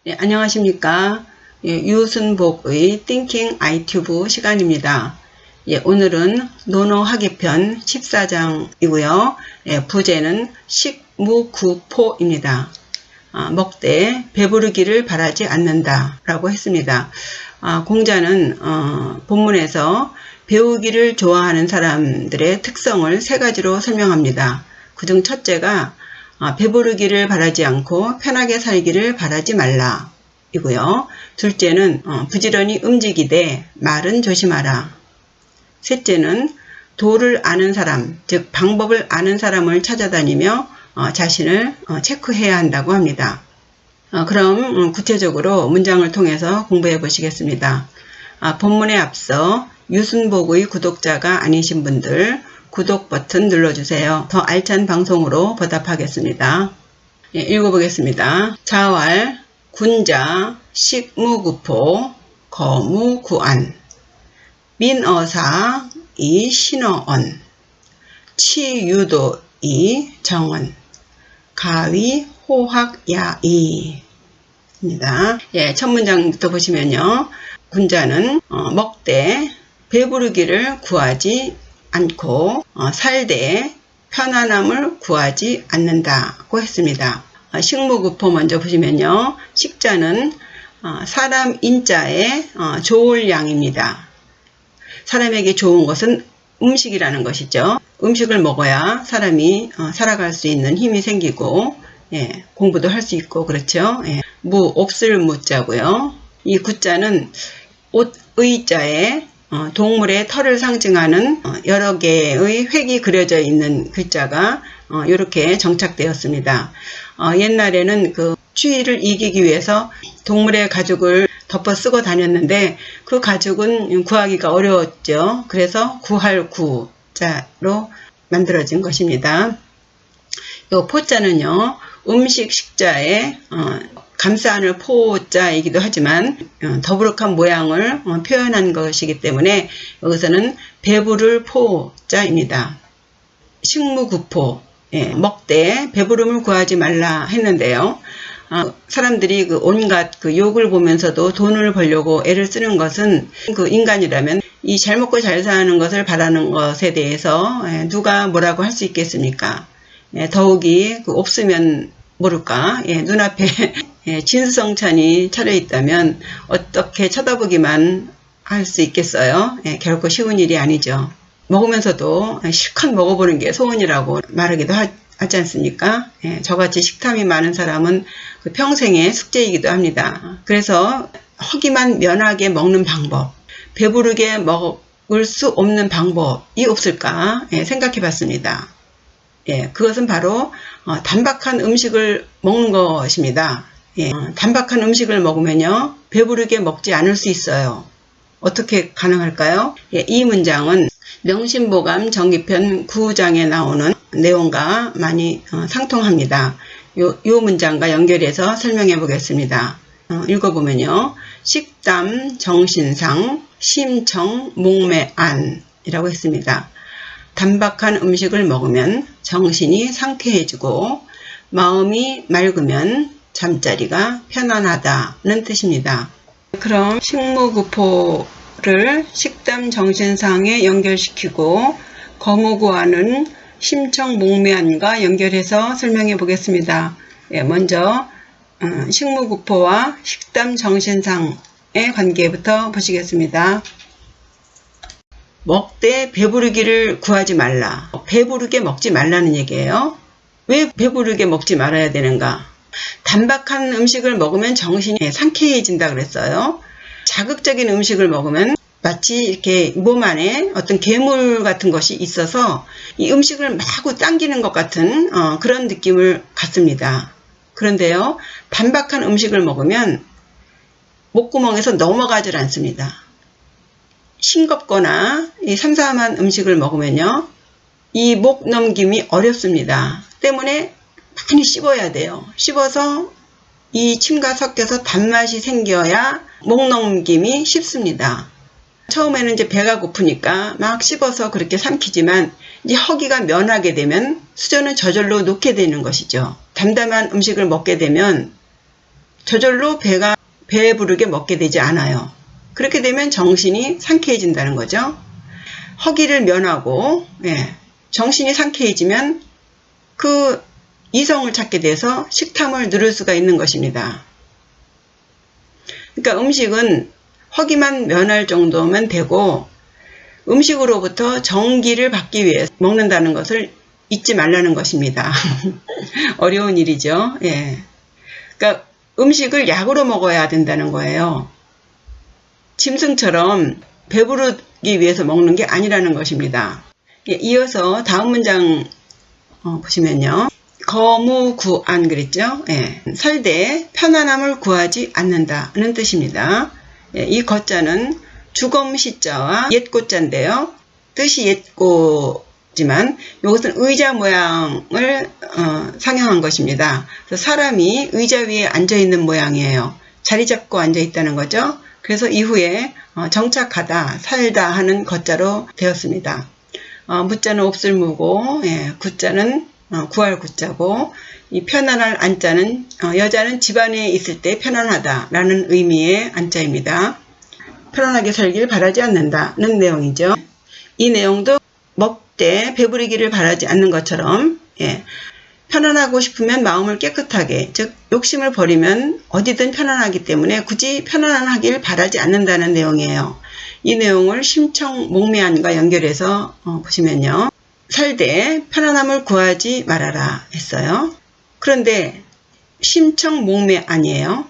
안녕하십니까. 유순복의 Thinking iTube 시간입니다. 오늘은 논어하기편 14장이고요. 부제는 식무구포입니다. 먹되 배부르기를 바라지 않는다 라고 했습니다. 공자는 본문에서 배우기를 좋아하는 사람들의 특성을 세 가지로 설명합니다. 그중 첫째가 배부르기를 바라지 않고 편하게 살기를 바라지 말라 이고요. 둘째는 부지런히 움직이되 말은 조심하라. 셋째는 도를 아는 사람, 즉 방법을 아는 사람을 찾아다니며 자신을 체크해야 한다고 합니다. 그럼 구체적으로 문장을 통해서 공부해 보시겠습니다. 본문에 앞서 유순복의 구독자가 아니신 분들 구독 버튼 눌러주세요. 더 알찬 방송으로 보답하겠습니다. 읽어보겠습니다. 자왈, 군자, 식무구포, 거무구안, 민어사, 이 신어언, 치유도, 이 정언, 가위, 호학야이 입니다. 첫 문장부터 보시면요. 군자는 먹되 배부르기를 구하지 않고 살되 편안함을 구하지 않는다고 했습니다. 식무구포 먼저 보시면요. 식자는 사람 인자에 좋을 양입니다. 사람에게 좋은 것은 음식이라는 것이죠. 음식을 먹어야 사람이 살아갈 수 있는 힘이 생기고 공부도 할 수 있고 그렇죠. 없을 무자고요. 이 구자는 옷의 자에 동물의 털을 상징하는 여러 개의 획이 그려져 있는 글자가 이렇게 정착되었습니다. 옛날에는 그 추위를 이기기 위해서 동물의 가죽을 덮어 쓰고 다녔는데 그 가죽은 구하기가 어려웠죠. 그래서 구할 구자로 만들어진 것입니다. 이 포자는요. 음식 식자에 감싸안을 포자이기도 하지만 더부룩한 모양을 표현한 것이기 때문에 여기서는 배부를 포자입니다. 식무구포, 먹되 배부름을 구하지 말라 했는데요. 사람들이 그 온갖 그 욕을 보면서도 돈을 벌려고 애를 쓰는 것은 그 인간이라면 이 잘 먹고 잘 사는 것을 바라는 것에 대해서 누가 뭐라고 할 수 있겠습니까? 더욱이 그 없으면 모를까? 눈앞에 진수성찬이 차려있다면 어떻게 쳐다보기만 할 수 있겠어요? 결코 쉬운 일이 아니죠. 먹으면서도 실컷 먹어보는 게 소원이라고 말하기도 하지 않습니까? 저같이 식탐이 많은 사람은 그 평생의 숙제이기도 합니다. 그래서 허기만 면하게 먹는 방법, 배부르게 먹을 수 없는 방법이 없을까 생각해 봤습니다. 그것은 바로 단박한 음식을 먹는 것입니다. 단박한 음식을 먹으면요 배부르게 먹지 않을 수 있어요. 어떻게 가능할까요? 이 문장은 명심보감 정기편 9장에 나오는 내용과 많이 상통합니다. 요 문장과 연결해서 설명해 보겠습니다. 읽어보면요. 식담 정신상 심청 목매안 이라고 했습니다. 단박한 음식을 먹으면 정신이 상쾌해지고 마음이 맑으면 잠자리가 편안하다는 뜻입니다. 그럼 식무구포를 식담 정신상에 연결시키고 거무구안은 심청목매안과 연결해서 설명해 보겠습니다. 먼저 식무구포와 식담 정신상의 관계부터 보시겠습니다. 먹되 배부르기를 구하지 말라. 배부르게 먹지 말라는 얘기예요. 왜 배부르게 먹지 말아야 되는가? 단박한 음식을 먹으면 정신이 상쾌해진다 그랬어요. 자극적인 음식을 먹으면 마치 이렇게 몸 안에 어떤 괴물 같은 것이 있어서 이 음식을 마구 당기는 것 같은 그런 느낌을 갖습니다. 그런데요, 단박한 음식을 먹으면 목구멍에서 넘어가질 않습니다. 싱겁거나 이 삼삼한 음식을 먹으면요, 이 목 넘김이 어렵습니다. 때문에 많이 씹어야 돼요. 씹어서 이 침과 섞여서 단맛이 생겨야 목 넘김이 쉽습니다. 처음에는 이제 배가 고프니까 막 씹어서 그렇게 삼키지만 이제 허기가 면하게 되면 수저는 저절로 놓게 되는 것이죠. 담담한 음식을 먹게 되면 저절로 배 부르게 먹게 되지 않아요. 그렇게 되면 정신이 상쾌해진다는 거죠. 허기를 면하고 정신이 상쾌해지면 그 이성을 찾게 돼서 식탐을 누릴 수가 있는 것입니다. 그러니까 음식은 허기만 면할 정도면 되고 음식으로부터 정기를 받기 위해 먹는다는 것을 잊지 말라는 것입니다. 어려운 일이죠. 그러니까 음식을 약으로 먹어야 된다는 거예요. 짐승처럼 배부르기 위해서 먹는 게 아니라는 것입니다. 이어서 다음 문장 보시면요. 거무구안 그랬죠? 설대 편안함을 구하지 않는다는 뜻입니다. 이 거자는 주검시자와 옛고자인데요. 뜻이 옛고지만 이것은 의자 모양을 상영한 것입니다. 그래서 사람이 의자 위에 앉아있는 모양이에요. 자리 잡고 앉아있다는 거죠. 그래서 이후에 정착하다, 살다 하는 거자로 되었습니다. 무자는 옵슬무고 구자는 구할 구자고 이 편안할 안자는 여자는 집안에 있을 때 편안하다라는 의미의 안자입니다. 편안하게 살길 바라지 않는다는 내용이죠. 이 내용도 먹되 배부르기를 바라지 않는 것처럼 편안하고 싶으면 마음을 깨끗하게 즉 욕심을 버리면 어디든 편안하기 때문에 굳이 편안하길 바라지 않는다는 내용이에요. 이 내용을 심청몽매안과 연결해서 보시면요. 살되 편안함을 구하지 말아라 했어요. 그런데 심청몽매안이에요.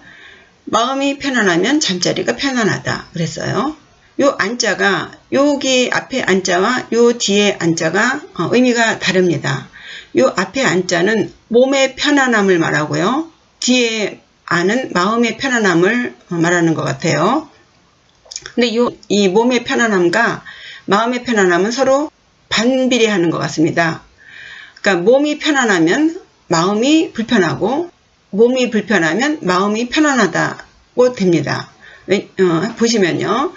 마음이 편안하면 잠자리가 편안하다 그랬어요. 요 안자가 여기 앞에 안자와 요 뒤에 안자가 의미가 다릅니다. 요 앞에 안자는 몸의 편안함을 말하고요. 뒤에 안은 마음의 편안함을 말하는 것 같아요. 근데 이 몸의 편안함과 마음의 편안함은 서로 반비례하는 것 같습니다. 그러니까 몸이 편안하면 마음이 불편하고 몸이 불편하면 마음이 편안하다고 됩니다. 보시면요.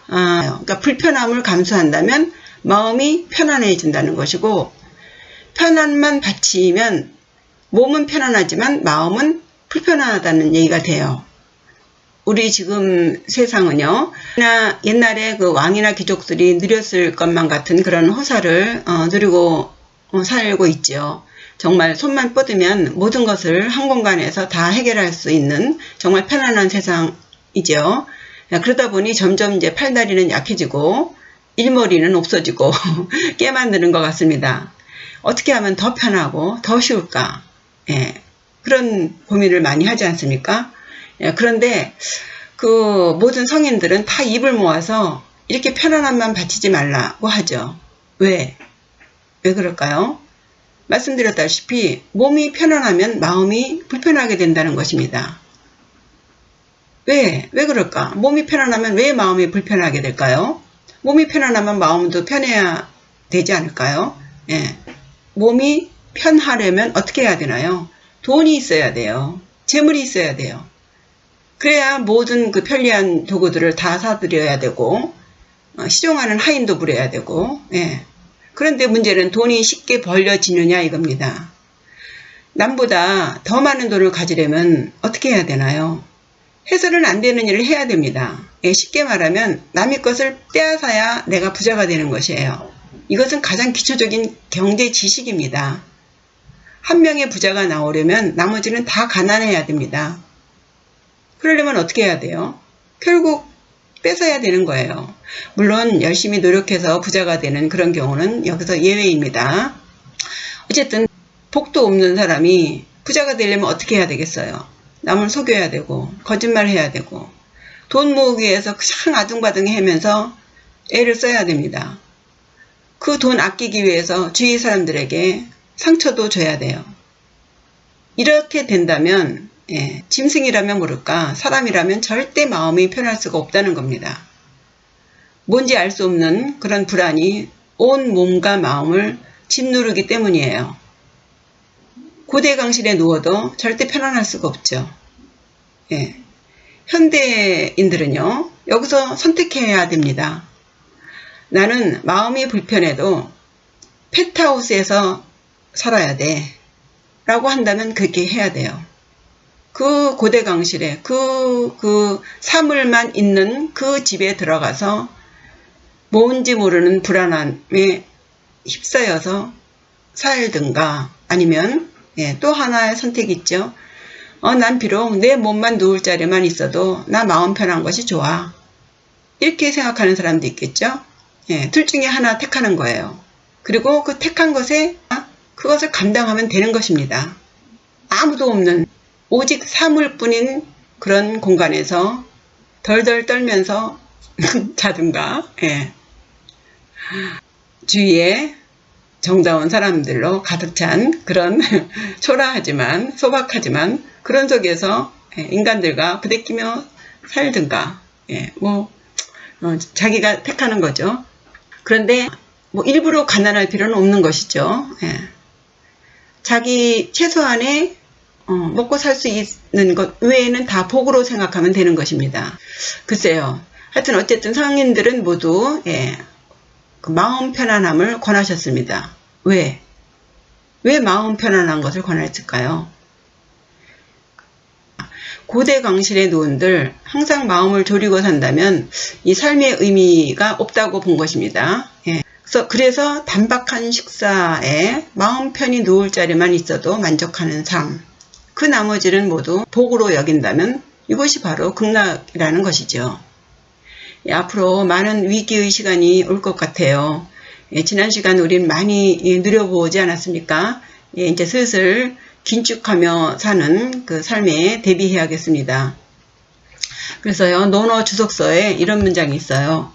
그러니까 불편함을 감수한다면 마음이 편안해진다는 것이고 편안만 바치면 몸은 편안하지만 마음은 불편하다는 얘기가 돼요. 우리 지금 세상은요. 옛날에 그 왕이나 귀족들이 누렸을 것만 같은 그런 호사를 누리고 살고 있죠. 정말 손만 뻗으면 모든 것을 한 공간에서 다 해결할 수 있는 정말 편안한 세상이죠. 그러다 보니 점점 이제 팔다리는 약해지고 일머리는 없어지고 깨 만드는 것 같습니다. 어떻게 하면 더 편하고 더 쉬울까? 그런 고민을 많이 하지 않습니까? 그런데 그 모든 성인들은 다 입을 모아서 이렇게 편안함만 바치지 말라고 하죠. 왜 그럴까요? 말씀드렸다시피 몸이 편안하면 마음이 불편하게 된다는 것입니다. 왜 그럴까? 몸이 편안하면 왜 마음이 불편하게 될까요? 몸이 편안하면 마음도 편해야 되지 않을까요? 몸이 편하려면 어떻게 해야 되나요? 돈이 있어야 돼요. 재물이 있어야 돼요. 그래야 모든 그 편리한 도구들을 다 사드려야 되고 시종하는 하인도 부려야 되고 그런데 문제는 돈이 쉽게 벌려지느냐 이겁니다. 남보다 더 많은 돈을 가지려면 어떻게 해야 되나요? 해서는 안 되는 일을 해야 됩니다. 쉽게 말하면 남의 것을 빼앗아야 내가 부자가 되는 것이에요. 이것은 가장 기초적인 경제 지식입니다. 한 명의 부자가 나오려면 나머지는 다 가난해야 됩니다. 그러려면 어떻게 해야 돼요? 결국 뺏어야 되는 거예요. 물론 열심히 노력해서 부자가 되는 그런 경우는 여기서 예외입니다. 어쨌든 복도 없는 사람이 부자가 되려면 어떻게 해야 되겠어요? 남을 속여야 되고 거짓말 해야 되고 돈 모으기 위해서 그냥 아둥바둥 하면서 애를 써야 됩니다. 그 돈 아끼기 위해서 주위 사람들에게 상처도 줘야 돼요. 이렇게 된다면 짐승이라면 모를까 사람이라면 절대 마음이 편할 수가 없다는 겁니다. 뭔지 알 수 없는 그런 불안이 온 몸과 마음을 짓누르기 때문이에요. 고대강실에 누워도 절대 편안할 수가 없죠. 현대인들은요. 여기서 선택해야 됩니다. 나는 마음이 불편해도 펜트하우스에서 살아야 돼 라고 한다면 그렇게 해야 돼요. 그 고대강실에 그 사물만 있는 그 집에 들어가서 뭔지 모르는 불안함에 휩싸여서 살든가 아니면 또 하나의 선택이 있죠. 난 비록 내 몸만 누울 자리만 있어도 나 마음 편한 것이 좋아. 이렇게 생각하는 사람도 있겠죠. 둘 중에 하나 택하는 거예요. 그리고 그 택한 것에 그것을 감당하면 되는 것입니다. 아무도 없는 오직 사물뿐인 그런 공간에서 덜덜 떨면서 자든가 주위에 정다운 사람들로 가득 찬 그런 초라하지만 소박하지만 그런 속에서 인간들과 부대끼며 살든가 자기가 택하는 거죠. 그런데 일부러 가난할 필요는 없는 것이죠. 자기 최소한의 먹고 살 수 있는 것 외에는 다 복으로 생각하면 되는 것입니다. 글쎄요. 하여튼 어쨌든 성인들은 모두 그 마음 편안함을 권하셨습니다. 왜 마음 편안한 것을 권했을까요? 고대 강실의 노인들 항상 마음을 졸이고 산다면 이 삶의 의미가 없다고 본 것입니다. 그래서 단박한 식사에 마음 편히 누울 자리만 있어도 만족하는 삶, 그 나머지는 모두 복으로 여긴다면 이것이 바로 극락이라는 것이죠. 앞으로 많은 위기의 시간이 올 것 같아요. 지난 시간 우린 많이 누려보지 않았습니까? 이제 슬슬 긴축하며 사는 그 삶에 대비해야겠습니다. 그래서요, 논어 주석서에 이런 문장이 있어요.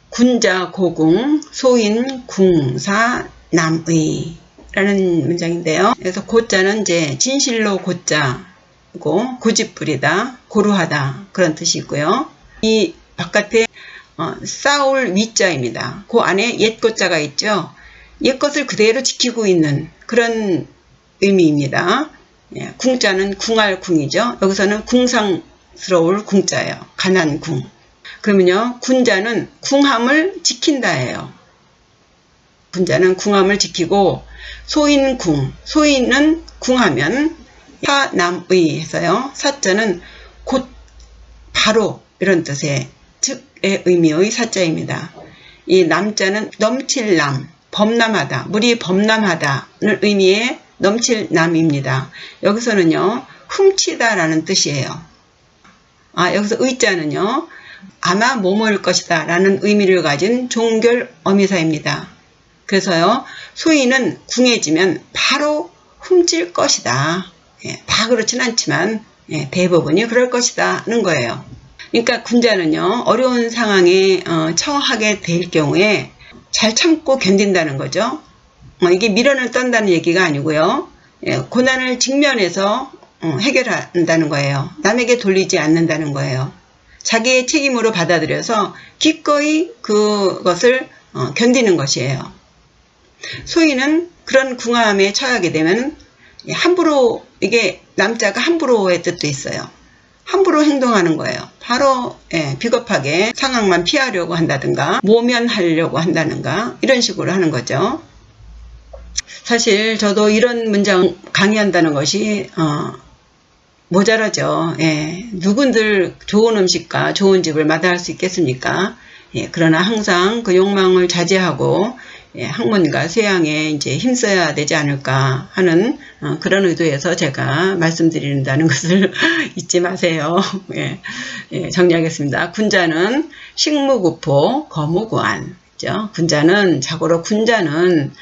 군자 고궁 소인 궁사 남의 라는 문장인데요. 그래서 고자는 이제 진실로 고자고 고집부리다, 고루하다 그런 뜻이 있고요. 이 바깥에 쌓을 위자입니다. 그 안에 옛 고자가 있죠. 옛 것을 그대로 지키고 있는 그런 의미입니다. 궁자는 궁할 궁이죠. 여기서는 궁상스러울 궁자예요. 가난 궁. 그러면요, 군자는 궁함을 지킨다예요. 군자는 궁함을 지키고 소인궁, 소인은 궁하면 사남의 해서요. 사자는 곧, 바로 이런 뜻의 즉의 의미의 사자입니다. 이 남자는 넘칠 남, 범람하다, 물이 범람하다는 의미의 넘칠 남입니다. 여기서는요, 훔치다라는 뜻이에요. 여기서 의자는요, 아마 뭐뭐일 것이다 라는 의미를 가진 종결 어미사입니다. 그래서요, 소인은 궁해지면 바로 훔칠 것이다. 다 그렇진 않지만 대부분이 그럴 것이다는 거예요. 그러니까 군자는요, 어려운 상황에 처하게 될 경우에 잘 참고 견딘다는 거죠. 이게 미련을 떤다는 얘기가 아니고요. 고난을 직면해서 해결한다는 거예요. 남에게 돌리지 않는다는 거예요. 자기의 책임으로 받아들여서 기꺼이 그것을 견디는 것이에요. 소인은 그런 궁함에 처하게 되면 함부로, 이게 남자가 함부로의 뜻도 있어요. 함부로 행동하는 거예요. 바로 비겁하게 상황만 피하려고 한다든가 모면하려고 한다든가 이런 식으로 하는 거죠. 사실 저도 이런 문장 강의한다는 것이 모자라죠. 누군들 좋은 음식과 좋은 집을 마다할 수 있겠습니까? 그러나 항상 그 욕망을 자제하고 학문과 세양에 이제 힘써야 되지 않을까 하는 그런 의도에서 제가 말씀드린다는 것을 잊지 마세요. 정리하겠습니다. 군자는 식무구포 거무구안. 그죠? 군자는 자고로 군자는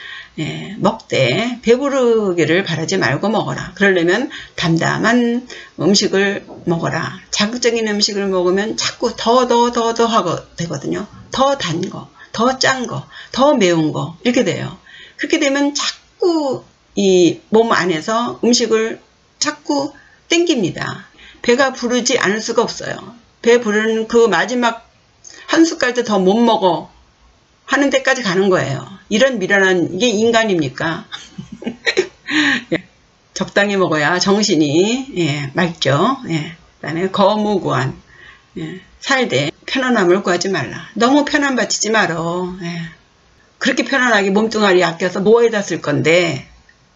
먹되 배부르기를 바라지 말고 먹어라. 그러려면 담담한 음식을 먹어라. 자극적인 음식을 먹으면 자꾸 더 하고 되거든요. 더 단 거, 더 짠 거, 더 매운 거 이렇게 돼요. 그렇게 되면 자꾸 이 몸 안에서 음식을 자꾸 땡깁니다. 배가 부르지 않을 수가 없어요. 배 부르는 그 마지막 한 숟갈도 더 못 먹어 하는 데까지 가는 거예요. 이런 미련한 이게 인간입니까? 적당히 먹어야 정신이 맑죠. 그다음에 거무구한 살되 편안함을 구하지 말라. 너무 편안 바치지 말어. 그렇게 편안하게 몸뚱아리 아껴서 뭐에다 쓸 건데,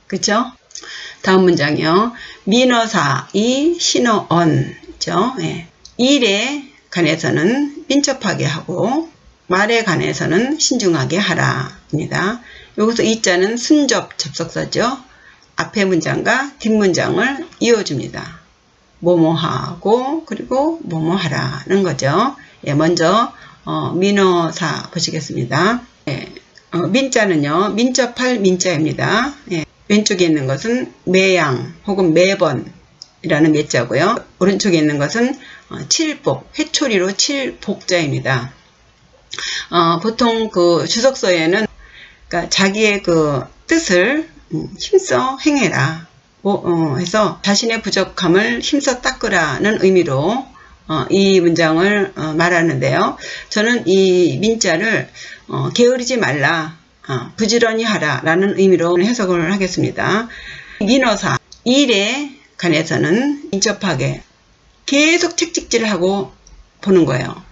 그렇죠? 다음 문장이요. 민어사, 이, 신어, 언죠. 예. 일에 관해서는 민첩하게 하고 말에 관해서는 신중하게 하라입니다. 여기서 이자는 순접 접속사죠. 앞에 문장과 뒷문장을 이어줍니다. 뭐뭐하고 그리고 뭐뭐하라는 거죠. 예, 먼저 민어사 보시겠습니다. 예, 민자는요, 민첩할 민자입니다. 예, 왼쪽에 있는 것은 매양 혹은 매번이라는 매자고요. 오른쪽에 있는 것은 칠복, 회초리로 칠복자입니다. 보통 그 주석서에는 그러니까 자기의 그 뜻을 힘써 행해라 해서 자신의 부족함을 힘써 닦으라는 의미로 이 문장을 말하는데요. 저는 이 민자를 게으르지 말라, 부지런히 하라 라는 의미로 해석을 하겠습니다. 민어사, 일에 관해서는 민첩하게 계속 책찍질을 하고 보는 거예요.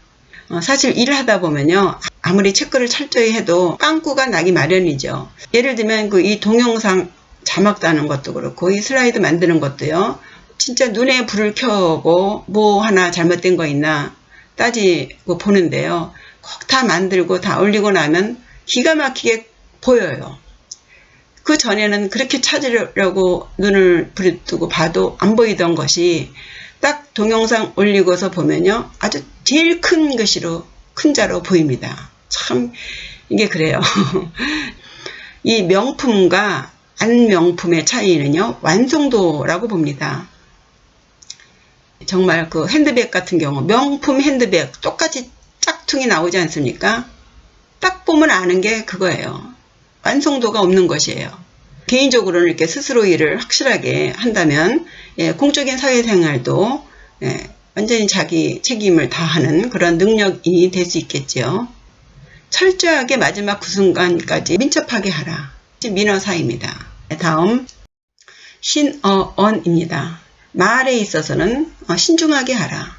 사실 일을 하다 보면요, 아무리 체크를 철저히 해도 빵꾸가 나기 마련이죠. 예를 들면 이 동영상 자막 따는 것도 그렇고 이 슬라이드 만드는 것도요, 진짜 눈에 불을 켜고 뭐 하나 잘못된 거 있나 따지고 보는데요, 꼭 다 만들고 다 올리고 나면 기가 막히게 보여요. 그 전에는 그렇게 찾으려고 눈을 부릅뜨고 봐도 안 보이던 것이 딱 동영상 올리고서 보면요, 아주 제일 큰 글씨로, 큰 자로 보입니다. 참 이게 그래요. 이 명품과 안 명품의 차이는요, 완성도라고 봅니다. 정말 그 핸드백 같은 경우, 명품 핸드백 똑같이 짝퉁이 나오지 않습니까? 딱 보면 아는 게 그거예요. 완성도가 없는 것이에요. 개인적으로는 이렇게 스스로 일을 확실하게 한다면, 예, 공적인 사회생활도 완전히 자기 책임을 다하는 그런 능력이 될 수 있겠죠. 철저하게 마지막 그 순간까지 민첩하게 하라. 민어사입니다. 다음 신어언입니다. 말에 있어서는 신중하게 하라.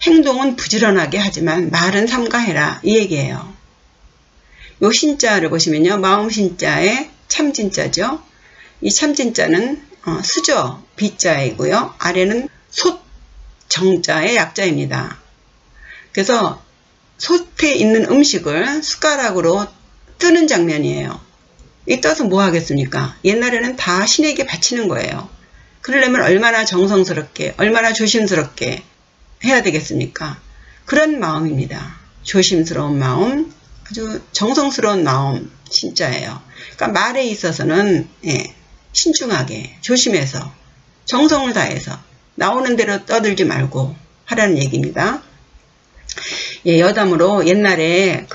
행동은 부지런하게 하지만 말은 삼가해라, 이 얘기예요. 요 신자를 보시면요, 마음 신자의 참진자죠. 이 참진자는 수저 비자이고요, 아래는 솥 정자의 약자입니다. 그래서 솥에 있는 음식을 숟가락으로 뜨는 장면이에요. 이 떠서 뭐 하겠습니까? 옛날에는 다 신에게 바치는 거예요. 그러려면 얼마나 정성스럽게, 얼마나 조심스럽게 해야 되겠습니까? 그런 마음입니다. 조심스러운 마음, 아주 정성스러운 마음 신자예요. 그러니까 말에 있어서는 신중하게, 조심해서, 정성을 다해서 나오는 대로 떠들지 말고 하라는 얘기입니다. 예, 여담으로 옛날에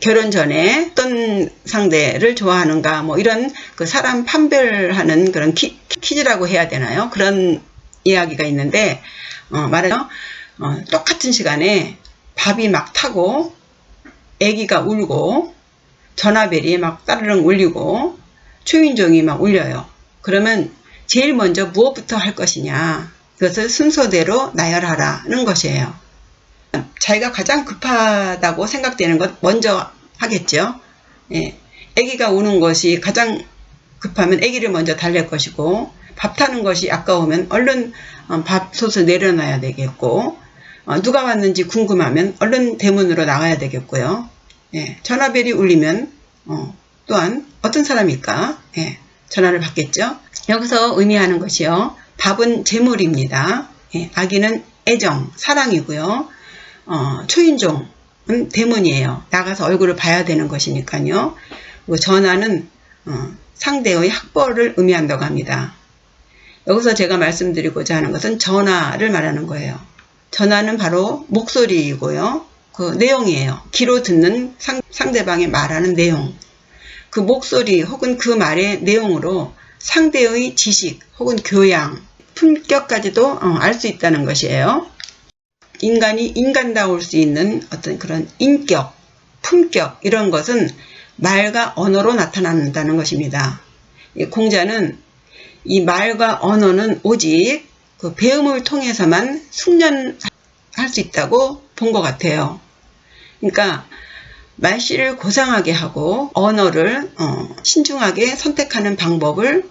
결혼 전에 어떤 상대를 좋아하는가 뭐 이런 그 사람 판별하는 그런 퀴즈라고 해야 되나요? 그런 이야기가 있는데 말하자면 똑같은 시간에 밥이 막 타고 아기가 울고 전화벨이 막 따르릉 울리고 초인종이 막 울려요. 그러면 제일 먼저 무엇부터 할 것이냐, 그것을 순서대로 나열하라는 것이에요. 자기가 가장 급하다고 생각되는 것 먼저 하겠죠. 예, 아기가 우는 것이 가장 급하면 아기를 먼저 달랠 것이고, 밥 타는 것이 아까우면 얼른 밥솥을 내려놔야 되겠고, 누가 왔는지 궁금하면 얼른 대문으로 나가야 되겠고요. 예, 전화벨이 울리면 또한 어떤 사람일까? 예, 전화를 받겠죠. 여기서 의미하는 것이요, 밥은 재물입니다. 예, 아기는 애정, 사랑이고요. 초인종은 대문이에요. 나가서 얼굴을 봐야 되는 것이니까요. 전화는 상대의 학벌을 의미한다고 합니다. 여기서 제가 말씀드리고자 하는 것은 전화를 말하는 거예요. 전화는 바로 목소리이고요, 그 내용이에요. 귀로 듣는 상대방의 말하는 내용, 그 목소리 혹은 그 말의 내용으로 상대의 지식 혹은 교양, 품격까지도 알 수 있다는 것이에요. 인간이 인간다울 수 있는 어떤 그런 인격, 품격, 이런 것은 말과 언어로 나타난다는 것입니다. 공자는 이 말과 언어는 오직 그 배움을 통해서만 숙련할 수 있다고 본 것 같아요. 그러니까 말씨를 고상하게 하고 언어를 신중하게 선택하는 방법을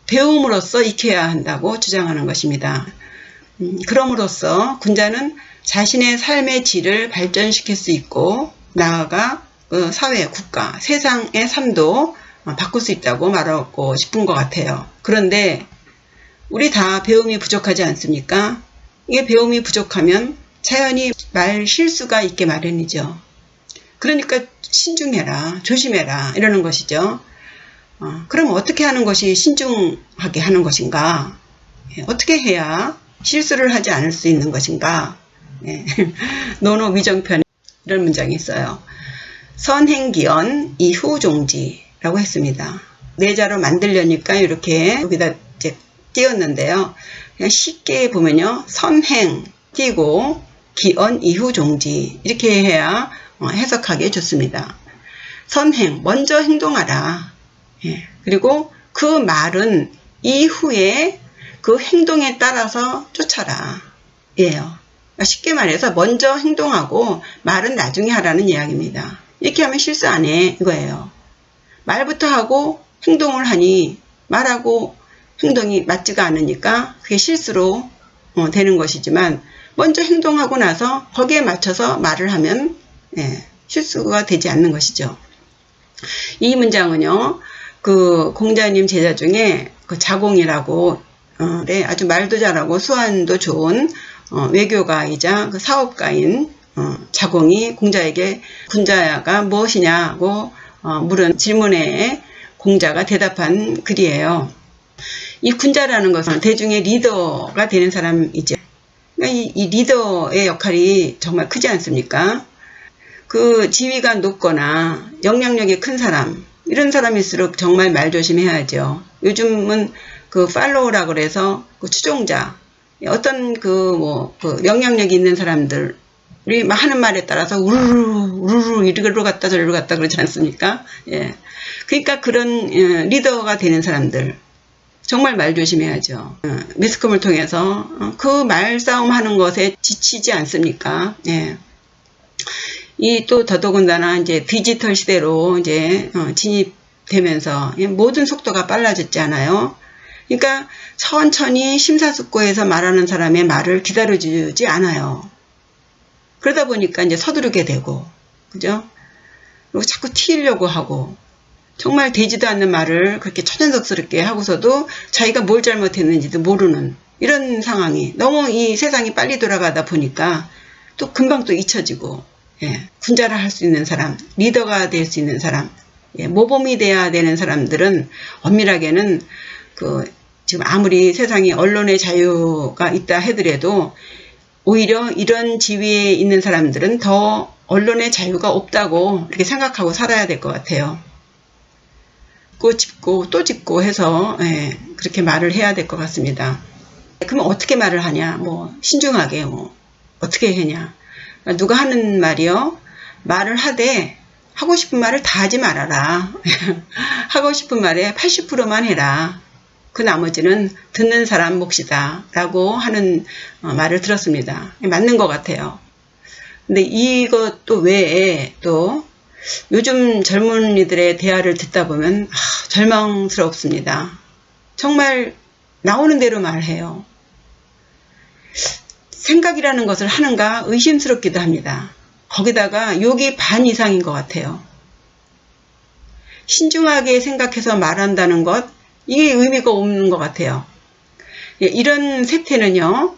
배움으로써 익혀야 한다고 주장하는 것입니다. 그럼으로써 군자는 자신의 삶의 질을 발전시킬 수 있고 나아가 사회, 국가, 세상의 삶도 바꿀 수 있다고 말하고 싶은 것 같아요. 그런데 우리 다 배움이 부족하지 않습니까? 이게 배움이 부족하면 자연히 말 실수가 있게 마련이죠. 그러니까 신중해라, 조심해라 이러는 것이죠. 그럼 어떻게 하는 것이 신중하게 하는 것인가? 어떻게 해야 실수를 하지 않을 수 있는 것인가? 논어위정편에 이런 문장이 있어요. 선행기언 이후종지라고 했습니다. 내자로 만들려니까 이렇게 여기다 이제 띄었는데요. 그냥 쉽게 보면요. 선행 띄고 기언 이후종지 이렇게 해야 해석하기 좋습니다. 선행 먼저 행동하라. 그리고 그 말은 이후에 그 행동에 따라서 쫓아라. 예요. 쉽게 말해서 먼저 행동하고 말은 나중에 하라는 이야기입니다. 이렇게 하면 실수 안 해 이거예요. 말부터 하고 행동을 하니 말하고 행동이 맞지가 않으니까 그게 실수로 되는 것이지만 먼저 행동하고 나서 거기에 맞춰서 말을 하면 실수가 되지 않는 것이죠. 이 문장은요. 그 공자님 제자 중에 그 자공이라고 아주 말도 잘하고 수완도 좋은 외교가이자 그 사업가인 자공이 공자에게 군자가 무엇이냐고 물은 질문에 공자가 대답한 글이에요. 이 군자라는 것은 대중의 리더가 되는 사람이죠. 그러니까 이 리더의 역할이 정말 크지 않습니까? 그 지위가 높거나 영향력이 큰 사람, 이런 사람일수록 정말 말 조심해야죠. 요즘은 그 팔로우라 그래서 그 추종자, 어떤 그 영향력이 있는 사람들이 하는 말에 따라서 우르르 이리로 갔다 저리로 갔다 그러지 않습니까? 예. 그러니까 그런 리더가 되는 사람들 정말 말 조심해야죠. 매스컴을 통해서 그 말싸움 하는 것에 지치지 않습니까? 예. 이 또 더더군다나 이제 디지털 시대로 이제 진입되면서 모든 속도가 빨라졌잖아요. 그러니까 천천히 심사숙고해서 말하는 사람의 말을 기다려주지 않아요. 그러다 보니까 이제 서두르게 되고, 그죠? 그리고 자꾸 튀려고 하고, 정말 되지도 않는 말을 그렇게 천연덕스럽게 하고서도 자기가 뭘 잘못했는지도 모르는 이런 상황이 너무 이 세상이 빨리 돌아가다 보니까 또 금방 또 잊혀지고, 군자를 할 수 있는 사람, 리더가 될 수 있는 사람, 모범이 돼야 되는 사람들은 엄밀하게는 지금 아무리 세상에 언론의 자유가 있다 하더라도 오히려 이런 지위에 있는 사람들은 더 언론의 자유가 없다고 이렇게 생각하고 살아야 될 것 같아요. 짚고 또 짚고 해서 그렇게 말을 해야 될 것 같습니다. 그럼 어떻게 말을 하냐? 신중하게 어떻게 하냐? 누가 하는 말이요? 말을 하되 하고 싶은 말을 다 하지 말아라. 하고 싶은 말에 80%만 해라. 그 나머지는 듣는 사람 몫이다 라고 하는 말을 들었습니다. 맞는 것 같아요. 근데 이것도 외에 또 요즘 젊은이들의 대화를 듣다 보면 절망스럽습니다. 정말 나오는 대로 말해요. 생각이라는 것을 하는가 의심스럽기도 합니다. 거기다가 욕이 반 이상인 것 같아요. 신중하게 생각해서 말한다는 것, 이게 의미가 없는 것 같아요. 이런 세태는요,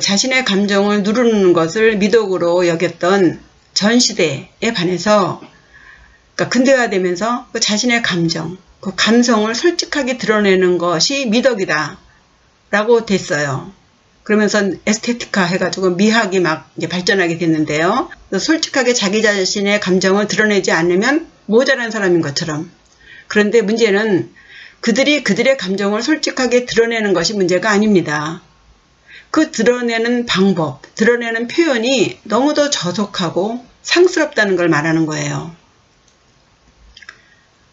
자신의 감정을 누르는 것을 미덕으로 여겼던 전 시대에 반해서, 그러니까 근대화되면서 자신의 감정, 감성을 솔직하게 드러내는 것이 미덕이다 라고 됐어요. 그러면서 에스테티카 해가지고 미학이 막 이제 발전하게 됐는데요. 솔직하게 자기 자신의 감정을 드러내지 않으면 모자란 사람인 것처럼. 그런데 문제는 그들의 감정을 솔직하게 드러내는 것이 문제가 아닙니다. 그 드러내는 방법, 드러내는 표현이 너무도 저속하고 상스럽다는 걸 말하는 거예요.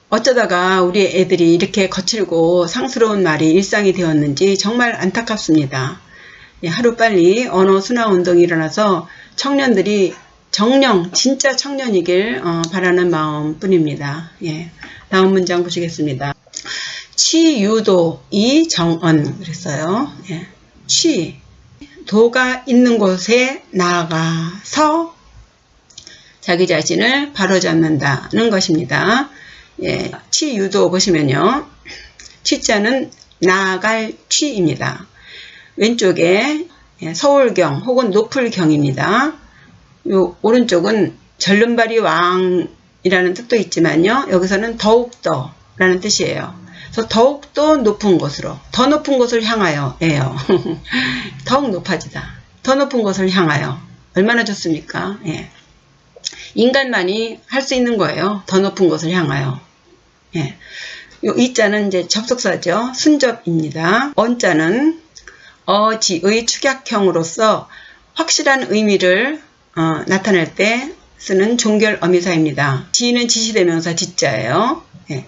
어쩌다가 우리 애들이 이렇게 거칠고 상스러운 말이 일상이 되었는지 정말 안타깝습니다. 하루빨리 언어 순화 운동이 일어나서 청년들이 정령 진짜 청년이길 바라는 마음뿐입니다. 다음 문장 보시겠습니다. 취유도 이정언 그랬어요. 예. 취 도가 있는 곳에 나아가서 자기 자신을 바로잡는다는 것입니다. 예. 취유도 보시면요. 취자는 나아갈 취입니다. 왼쪽에 서울경 혹은 높을경입니다. 요 오른쪽은 절름발이 왕이라는 뜻도 있지만요. 여기서는 더욱더 라는 뜻이에요. 그래서 더욱더 높은 곳으로, 더 높은 곳을 향하여 예요. 더욱 높아지다. 더 높은 곳을 향하여. 얼마나 좋습니까? 예. 인간만이 할 수 있는 거예요. 더 높은 곳을 향하여. 예. 요 이자는 이제 접속사죠. 순접입니다. 언자는 어지의 축약형으로서 확실한 의미를 나타낼 때 쓰는 종결 어미사입니다. 지는 지시대명사 지자예요. 예.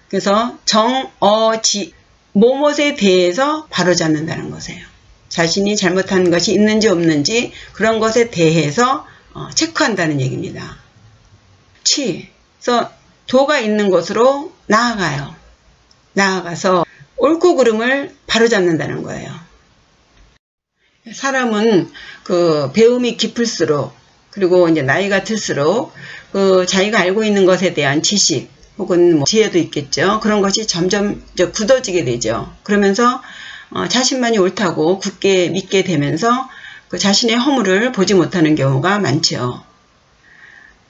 그래서 정어지 뭐뭇에 대해서 바로잡는다는 것이에요. 자신이 잘못한 것이 있는지 없는지 그런 것에 대해서 체크한다는 얘기입니다. 취. 그래서 도가 있는 곳으로 나아가요. 나아가서 옳고 그름을 바로잡는다는 거예요. 사람은 그 배움이 깊을수록 그리고 이제 나이가 들수록 그 자기가 알고 있는 것에 대한 지식 혹은 뭐 지혜도 있겠죠. 그런 것이 점점 이제 굳어지게 되죠. 그러면서 자신만이 옳다고 굳게 믿게 되면서 그 자신의 허물을 보지 못하는 경우가 많죠.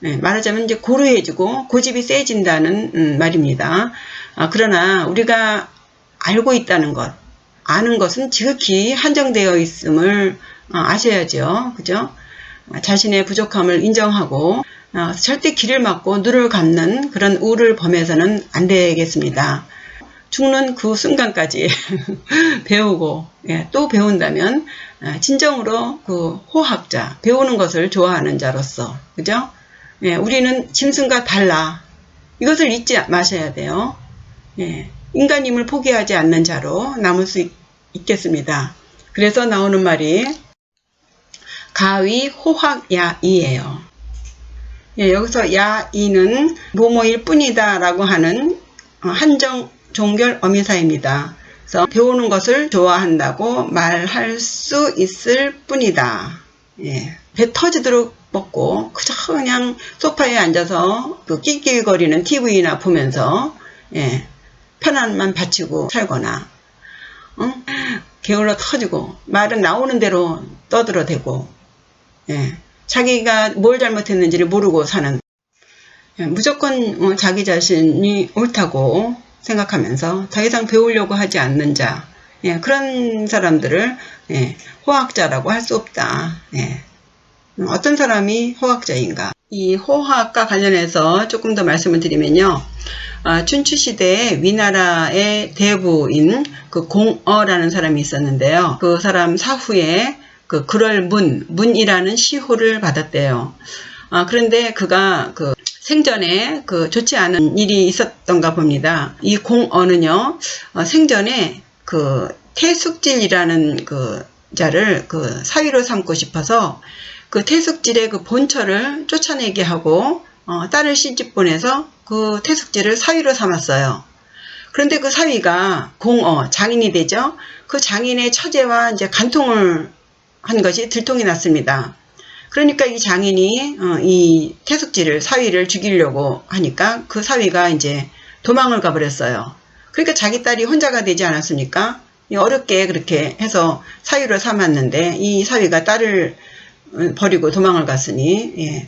네, 말하자면 이제 고루해지고 고집이 세진다는 말입니다. 그러나 우리가 알고 있다는 것, 아는 것은 지극히 한정되어 있음을 아셔야죠. 그죠? 자신의 부족함을 인정하고 절대 길을 막고 눈을 감는 그런 우를 범해서는 안 되겠습니다. 죽는 그 순간까지 배우고 또 배운다면 진정으로 그 호학자, 배우는 것을 좋아하는 자로서 그죠? 우리는 짐승과 달라. 이것을 잊지 마셔야 돼요. 인간임을 포기하지 않는 자로 남을 수 있겠습니다. 그래서 나오는 말이 가위 호학야이예요. 여기서 야이는 뭐뭐일 뿐이다 라고 하는 한정 종결 어미사입니다. 그래서 배우는 것을 좋아한다고 말할 수 있을 뿐이다. 배 터지도록 먹고 그냥 소파에 앉아서 그 낄낄거리는 TV나 보면서 편안만 바치고 살거나 게을러 터지고 말은 나오는 대로 떠들어대고 자기가 뭘 잘못했는지를 모르고 사는 무조건 자기 자신이 옳다고 생각하면서 더 이상 배우려고 하지 않는 자 그런 사람들을 호학자라고 할 수 없다. 어떤 사람이 호학자인가? 이 호학과 관련해서 조금 더 말씀을 드리면요. 춘추시대에 위나라의 대부인 그 공어라는 사람이 있었는데요. 그 사람 사후에 그 문이라는 시호를 받았대요. 그런데 그가 그 생전에 그 좋지 않은 일이 있었던가 봅니다. 이 공어는요, 생전에 그 태숙질이라는 그 자를 그 사위로 삼고 싶어서 그 태숙질의 그 본처를 쫓아내게 하고 딸을 시집 보내서 그 태숙질을 사위로 삼았어요. 그런데 그 사위가 공어 장인이 되죠. 그 장인의 처제와 이제 간통을 한 것이 들통이 났습니다. 그러니까 이 장인이 이 태숙질을 사위를 죽이려고 하니까 그 사위가 이제 도망을 가버렸어요. 그러니까 자기 딸이 혼자가 되지 않았습니까? 어렵게 그렇게 해서 사위로 삼았는데 이 사위가 딸을 버리고 도망을 갔으니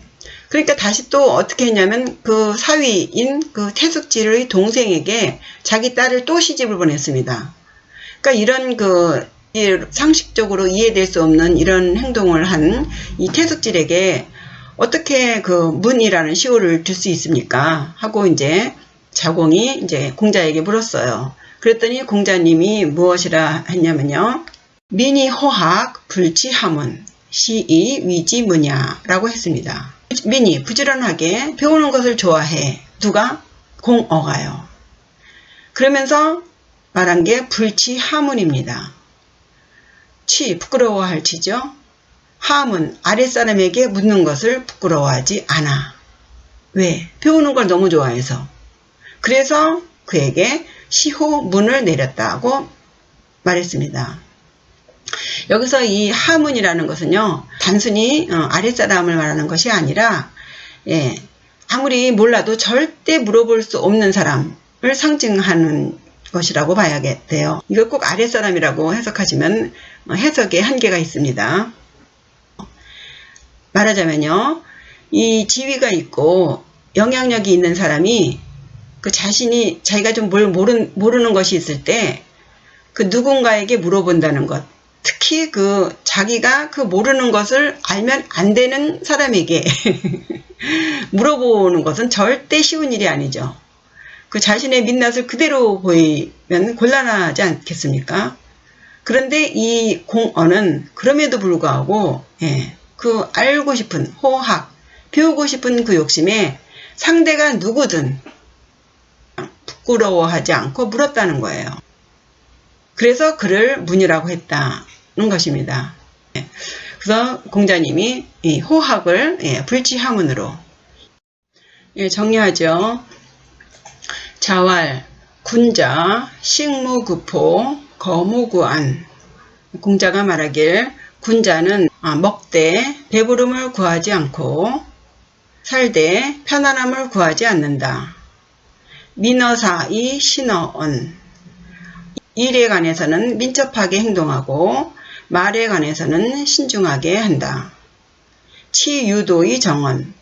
그러니까 다시 또 어떻게 했냐면 그 사위인 그 태숙질의 동생에게 자기 딸을 또 시집을 보냈습니다. 그러니까 이런 그 상식적으로 이해될 수 없는 이런 행동을 한 이 태숙질에게 어떻게 그 문이라는 시호를 줄 수 있습니까? 하고 이제 자공이 이제 공자에게 물었어요. 그랬더니 공자님이 무엇이라 했냐면요. 민이 호학 불치하문 시이 위지무냐 라고 했습니다. 민이 부지런하게 배우는 것을 좋아해. 누가? 공어가요. 그러면서 말한 게 불치하문입니다. 치, 부끄러워할 치죠. 하문, 아랫사람에게 묻는 것을 부끄러워하지 않아. 왜? 배우는 걸 너무 좋아해서. 그래서 그에게 시호 문을 내렸다고 말했습니다. 여기서 이 하문이라는 것은요, 단순히 아랫사람을 말하는 것이 아니라, 아무리 몰라도 절대 물어볼 수 없는 사람을 상징하는 것이라고 봐야겠대요. 이걸 꼭 아랫사람이라고 해석하시면 해석에 한계가 있습니다. 말하자면요, 이 지위가 있고 영향력이 있는 사람이 그 자기가 좀 뭘 모르는 것이 있을 때 그 누군가에게 물어본다는 것, 특히 자기가 그 모르는 것을 알면 안 되는 사람에게 물어보는 것은 절대 쉬운 일이 아니죠. 그 자신의 민낯을 그대로 보이면 곤란하지 않겠습니까? 그런데 이 공언은 그럼에도 불구하고 그 알고 싶은 호학, 배우고 싶은 그 욕심에 상대가 누구든 부끄러워하지 않고 물었다는 거예요. 그래서 그를 문이라고 했다는 것입니다. 그래서 공자님이 이 호학을 불지하문으로 정리하죠. 자왈, 군자, 식무구포, 거무구안. 공자가 말하길 군자는 먹되 배부름을 구하지 않고 살되 편안함을 구하지 않는다. 민어사이 신어언. 일에 관해서는 민첩하게 행동하고 말에 관해서는 신중하게 한다. 치유도의 정언.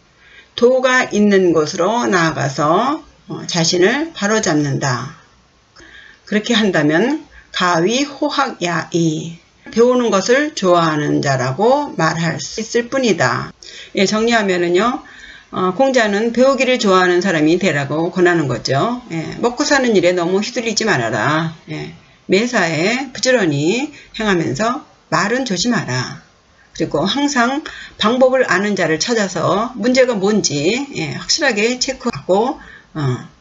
도가 있는 곳으로 나아가서 자신을 바로잡는다. 그렇게 한다면 가위 호학야이. 배우는 것을 좋아하는 자라고 말할 수 있을 뿐이다. 정리하면은요, 공자는 배우기를 좋아하는 사람이 되라고 권하는 거죠. 먹고 사는 일에 너무 휘둘리지 말아라. 매사에 부지런히 행하면서 말은 조심하라. 그리고 항상 방법을 아는 자를 찾아서 문제가 뭔지 확실하게 체크하고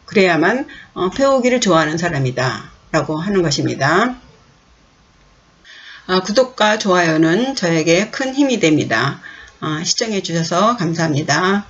그래야만 배우기를 좋아하는 사람이다 라고 하는 것입니다. 구독과 좋아요는 저에게 큰 힘이 됩니다. 시청해 주셔서 감사합니다.